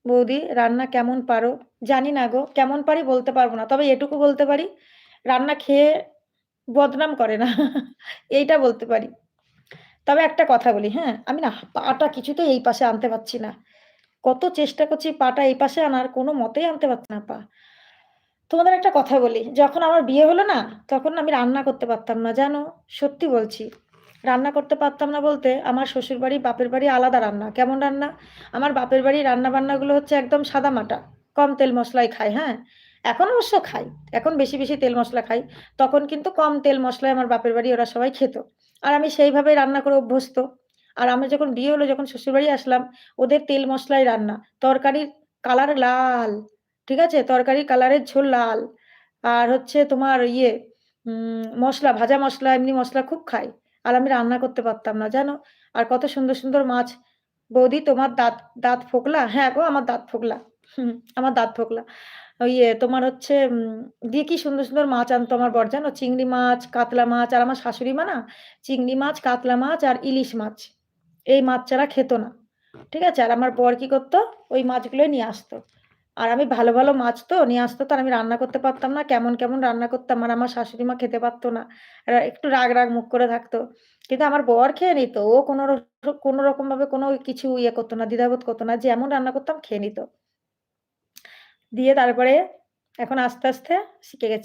বৌদি রান্না কেমন পারো? জানি না গো, কেমন পারি বলতে পারব না। তবে এটুকু বলতে পারি, রান্না খেয়ে বদনাম করে না। এইটা বলতে পারি। তবে একটা কথা বলি, হ্যাঁ? আমি না পাটা কিছুতেই এই পাশে আনতে পারছি না। কত চেষ্টা করছি পাটা এই পাশে আনার, কোনো মতেই আনতে পারছি না পা। তোমাদের একটা কথা বলি, যখন আমার বিয়ে হলো না, তখন আমি রান্না করতে পারতাম না জানো? সত্যি বলছি। রান্না করতে পারতাম না বলতে, আমার শ্বশুরবাড়ি, বাপের বাড়ি আলাদা রান্না। কেমন রান্না? আমার বাপের বাড়ির রান্না-বান্নাগুলো হচ্ছে একদম সাদামাটা। কম তেল মসলায় খাই, হ্যাঁ? এখন অবশ্য খাই। এখন বেশি, বেশি তেল মসলা খাই। তখন কিন্তু কম তেল মসলায় আমার বাপের বাড়ি ওরা সবাই খেত। আর আমি সেইভাবেই রান্না করে অভ্যস্ত। আর আমি যখন বিয়ে হলো, যখন শ্বশুরবাড়ি আসলাম, ওদের তেল মসলায় রান্না। তরকারির কালার লাল। ঠিক আছে? তরকারির কালারের ঝোল লাল। আর হচ্ছে তোমার ইয়ে মসলা, ভাজা মসলা, এমনি মসলা খুব খাই। আর আমি রান্না করতে পারতাম না, জানো? আর কত সুন্দর, সুন্দর মাছ। বৌদি তোমার দাঁত দাঁত ফোকলা? হ্যাঁ গো, আমার দাঁত ফোকলা। হুম, আমার দাঁত ফোকলা। ওই তোমার হচ্ছে দিয়ে কি সুন্দর, সুন্দর মাছ আনতো আমার বর জানো? চিংড়ি মাছ, কাতলা মাছ আর আমার শাশুড়ি মা না চিংড়ি মাছ, কাতলা মাছ আর ইলিশ মাছ। এই মাছ ছাড়া খেত না। ঠিক আছে? আর আমার বর কি করত? ওই মাছগুলোই নিয়ে আসতো। আর আমি ভালো, ভালো মাছ তো নিয়ে আসতো তো আর আমি রান্না করতে পারতাম না। কেমন, কেমন রান্না করতাম। আর আমার শাশুড়ি মা খেতে পারত না। একটু রাগ, রাগ মুখ করে থাকতো। কিন্তু আমার বর খেয়ে নিত। ও কোনো রকমভাবে কোনো কিছু ইয়ে করত না, দ্বিধাবোধ করত না। যেমন রান্না করতাম খেয়ে নিত। দিয়ে তারপরে এখন আস্তে, আস্তে শিখে গেছি।